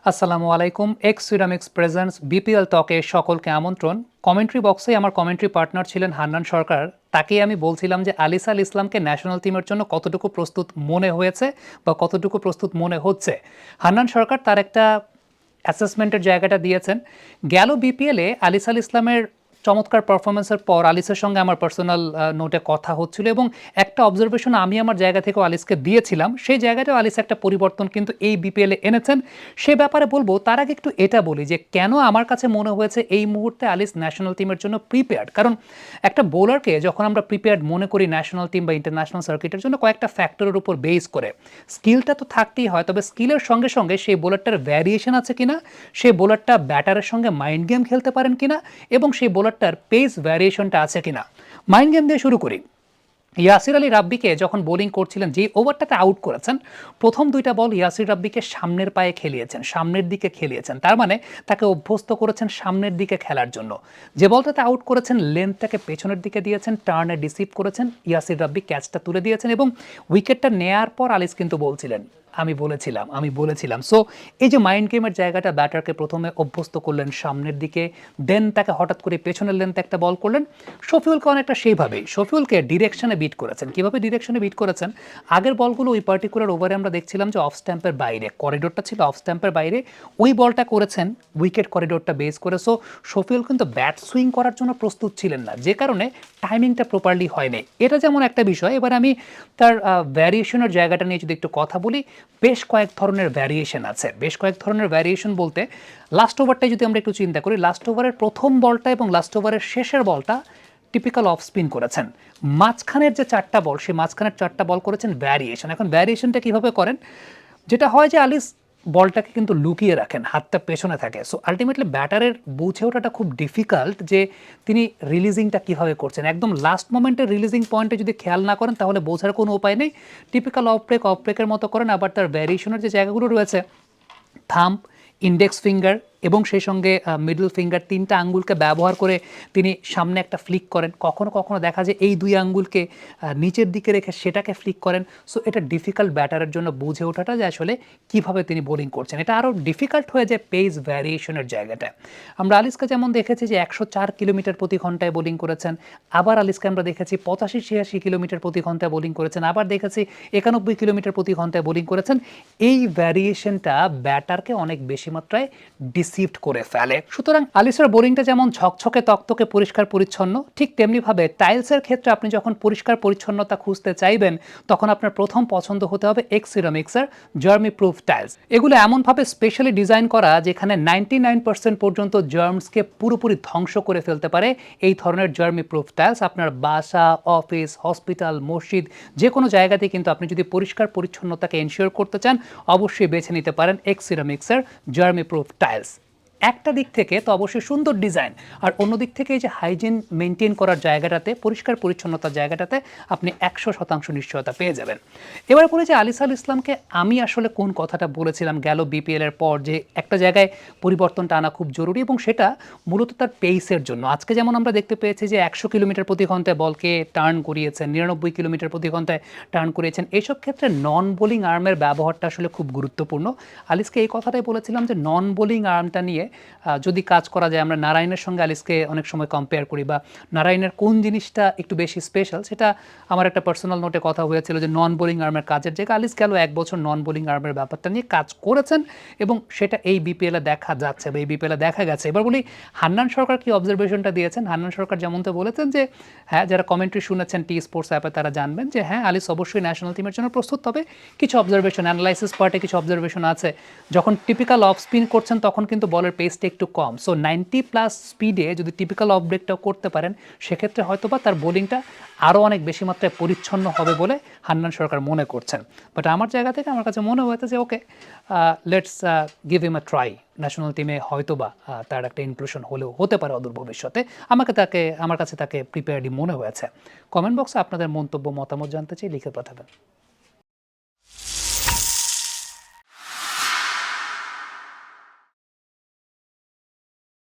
আসসালামু আলাইকুম। X ceramics presents BPL টকে সকলকে আমন্ত্রণ। কমেন্ট্রি বক্সে আমার কমেন্ট্রি পার্টনার ছিলেন হান্নান সরকার। তাকেই আমি বলছিলাম যে আলিসাল ইসলামকে ন্যাশনাল টিমের জন্য কতটুকু প্রস্তুত মনে হয়েছে বা কতটুকু প্রস্তুত মনে হচ্ছে। হান্নান সরকার তার একটা অ্যাসেসমেন্টের জায়গাটা দিয়েছেন। গেল বিপিএলে আলিসাল ইসলামের চমৎকার পারফরমেন্সের পর আলিসের সঙ্গে আমার পার্সোনাল নোটে কথা হচ্ছিল এবং একটা অবজারভেশন আমি আমার জায়গা থেকেও আলিসকে দিয়েছিলাম। সেই জায়গাটাও আলিস একটা পরিবর্তন কিন্তু এই বিপিএলে এনেছেন। সে ব্যাপারে বলবো, তার আগে একটু এটা বলি যে কেন আমার কাছে মনে হয়েছে এই মুহূর্তে আলিস ন্যাশনাল টিমের জন্য প্রিপেয়ার্ড। কারণ একটা বোলারকে যখন আমরা প্রিপেয়ার্ড মনে করি ন্যাশনাল টিম বা ইন্টারন্যাশনাল সার্কিটের জন্য, কয়েকটা ফ্যাক্টরের উপর বেস করে। স্কিলটা তো থাকতেই হয়, তবে স্কিলের সঙ্গে সঙ্গে সেই বোলারটার ভ্যারিয়েশন আছে কিনা, সেই বোলারটা ব্যাটারের সঙ্গে মাইন্ড গেম খেলতে পারেন কিনা, এবং সেই বোলারটার পেস ভ্যারিয়েশনটা আছে কিনা। মাইন্ড গেম দিয়ে শুরু করি। ইয়াসির আলী রাব্বিকে যখন বোলিং করছিলেন, যে ওভারটাতে আউট করেছেন, প্রথম দুইটা বল ইয়াসির রাব্বিকে সামনের পায়ে খেলিয়েছেন, সামনের দিকে খেলিয়েছেন। তার মানে তাকে অভ্যস্ত করেছেন সামনের দিকে খেলার জন্য। যে বলটাতে আউট করেছেন লেন্থটাকে পেছনের দিকে দিয়েছেন, টার্নে ডিসিভ করেছেন, ইয়াসির রাব্বি ক্যাচটা তুলে দিয়েছেন এবং উইকেটটা নেয়ার পর আলিস কিন্তু বলছিলেন আমি বলেছিলাম। সো এই যে মাইন্ড গেমের জায়গাটা, ব্যাটারকে প্রথমে অভ্যস্ত করলেন সামনের দিকে, দেন তাকে হঠাৎ করে পেছনের লেন্থে একটা বল করলেন। শফিউলকে অনেকটা সেইভাবেই, শফিউলকে ডিরেকশনে বিট করেছেন। কীভাবে ডিরেকশনে বিট করেছেন? আগের বলগুলো ওই পার্টিকুলার ওভারে আমরা দেখছিলাম যে অফ স্ট্যাম্পের বাইরে, করিডোরটা ছিল অফ স্ট্যাম্পের বাইরে, ওই বলটা করেছেন উইকেট করিডোরটা বেস করে। সো শফিউল কিন্তু ব্যাট সুইং করার জন্য প্রস্তুত ছিলেন না, যে কারণে টাইমিংটা প্রপারলি হয়নি। এটা যেমন একটা বিষয়। এবার আমি তার ভ্যারিয়েশনের জায়গাটা নিয়ে যদি একটু কথা বলি, বেশ কয়েক ধরনের ভ্যারিয়েশন আছে। বেশ কয়েক ধরনের ভ্যারিয়েশন বলতে, লাস্ট ওভারটাই যদি আমরা একটু চিন্তা করি, লাস্ট ওভারের প্রথম বলটা এবং লাস্ট ওভারের শেষের বলটা টিপিক্যাল অফ স্পিন করেছেন। মাঝখানের যে চারটা বল, সেই মাঝখানের চারটা বল করেছেন ভ্যারিয়েশন। এখন ভ্যারিয়েশনটা কীভাবে করেন? যেটা হয় যে আলিস বলটাকে কিন্তু লুকিয়ে রাখেন, হাতটা পেছনে থাকে। সো আলটিমেটলি ব্যাটারের বুঝে ওঠাটা খুব ডিফিকাল্ট যে তিনি রিলিজিংটা কীভাবে করছেন। একদম লাস্ট মোমেন্টের রিলিজিং পয়েন্টে যদি খেয়াল না করেন তাহলে বোঝার কোনো উপায় নেই। টিপিক্যাল অফ ব্রেকের মতো করেন। আবার তার ভ্যারিয়েশনের যে জায়গাগুলো রয়েছে, থাম্ব, ইন্ডেক্স ফিঙ্গার এবং সেই সঙ্গে মিডল ফিঙ্গার, তিনটা আঙ্গুলকে ব্যবহার করে তিনি সামনে একটা ফ্লিক করেন। কখনো কখনো দেখা যায় এই দুই আঙ্গুলকে নিচের দিকে রেখে সেটাকে ফ্লিক করেন। সো এটা ডিফিকাল্ট ব্যাটারের জন্য বুঝে ওঠাটা যে আসলে কীভাবে তিনি বোলিং করছেন। এটা আরও ডিফিকাল্ট হয়ে যায় পেস ভ্যারিয়েশনের জায়গাটা। আমরা আলিসকে যেমন দেখেছি যে 104 কিলোমিটার প্রতি ঘন্টায় বোলিং করেছেন, আবার আলিসকে আমরা দেখেছি 85-86 কিলোমিটার প্রতি ঘন্টায় বোলিং করেছেন, আবার দেখেছি 91 কিলোমিটার প্রতি ঘন্টায় বোলিং করেছেন। এই ভ্যারিয়েশনটা ব্যাটারকে অনেক বেশি মাত্রায় ডিসিভড করে ফেলে। সুতরাং আলিসের বোলিংটা যেমন ঝকঝকে তকতকে পরিষ্কার পরিচ্ছন্ন, ঠিক তেমনিভাবে টাইলসের ক্ষেত্রে আপনি যখন পরিষ্কার পরিচ্ছন্নতা খুঁজতে চাইবেন, তখন আপনার প্রথম পছন্দ হতে হবে এক্স সিরামিক্সের জার্মি প্রুফ টাইলস। এগুলো এমনভাবে স্পেশালি ডিজাইন করা যেখানে 99% পর্যন্ত জার্মসকে পুরোপুরি ধ্বংস করে ফেলতে পারে। এই ধরনের জার্মি প্রুফ টাইলস আপনার বাসা, অফিস, হসপিটাল, মসজিদ, যে কোনো জায়গাতে কিন্তু আপনি যদি পরিষ্কার পরিচ্ছন্নতাকে এনশিওর করতে চান, অবশ্যই বেছে নিতে পারেন এক্স সিরামিক্সের জার্মি প্রুফ টাইলস। একটা দিক থেকে তো অবশ্যই সুন্দর ডিজাইন, আর অন্য দিক থেকে এই যে হাইজিন মেনটেন করার জায়গাটাতে, পরিষ্কার পরিচ্ছন্নতার জায়গাটাতে আপনি 100% নিশ্চয়তা পেয়ে যাবেন। এবার বলি যে আলিসাল ইসলামকে আমি আসলে কোন কথাটা বলেছিলাম গেল বিপিএল এর পর, যে একটা জায়গায় পরিবর্তনটা আনা খুব জরুরি এবং সেটা মূলত তার পেসের জন্য। আজকে যেমন আমরা দেখতে পেয়েছি যে 100 কিলোমিটার প্রতি ঘন্টায় বলকে টার্ন করিয়েছেন, 99 কিলোমিটার প্রতি ঘন্টায় টার্ন করিয়েছেন। এইসব ক্ষেত্রে নন বোলিং আর্মের ব্যবহারটা আসলে খুব গুরুত্বপূর্ণ। আলিসকে এই কথাটাই বলেছিলাম যে নন বোলিং আর্মটা নিয়ে যদি কাজ করা যায়। আমরা নারায়ণের সঙ্গে আলিসকে অনেক সময় কম্পেয়ার করি, বা নারায়ণের কোন জিনিসটা একটু বেশি স্পেশাল, সেটা আমার একটা পার্সোনাল নোটে কথা হয়েছিল যে নন বোলিং আর্মের কাজের জায়গা। আলিস গেল 1 বছর নন বোলিং আর্মের ব্যাপারটা নিয়ে কাজ করেছেন এবং সেটা এই বিপিএলে দেখা যাচ্ছে বা এই বিপিএলে দেখা গেছে। এবার বলি হান্নান সরকার কি অবজারভেশনটা দিয়েছেন। হান্নান সরকার যেমন তো বলেছেন যে হ্যাঁ, যারা কমেন্ট্রি শুনেছেন টি স্পোর্টস অ্যাপে তারা জানবেন যে হ্যাঁ, আলিস অবশ্যই ন্যাশনাল টিমের জন্য প্রস্তুত। তবে কিছু অবজারভেশন, অ্যানালাইসিস পার্টে কিছু অবজারভেশন আছে। যখন টিপিক্যাল অফ স্পিন করছেন তখন কিন্তু বলের পেসটা একটু কম। সো 90+ স্পিডে যদি টিপিক্যাল অফ ব্রেকটাও করতে পারেন, সেক্ষেত্রে হয়তোবা তার বোলিংটা আরও অনেক বেশি মাত্রায় পরিচ্ছন্ন হবে বলে হান্নান সরকার মনে করছেন। বাট আমার জায়গা থেকে আমার কাছে মনে হয়েছে যে okay, let's give him a try. National টিমে হয়তোবা তার একটা ইনক্লুশন হলেও হতে পারে অদূর ভবিষ্যতে। আমার কাছে তাকে প্রিপেয়ার্ডই মনে হয়েছে। কমেন্ট বক্সে আপনাদের মন্তব্য, মতামত জানতে চাই, লিখে পাঠাবেন।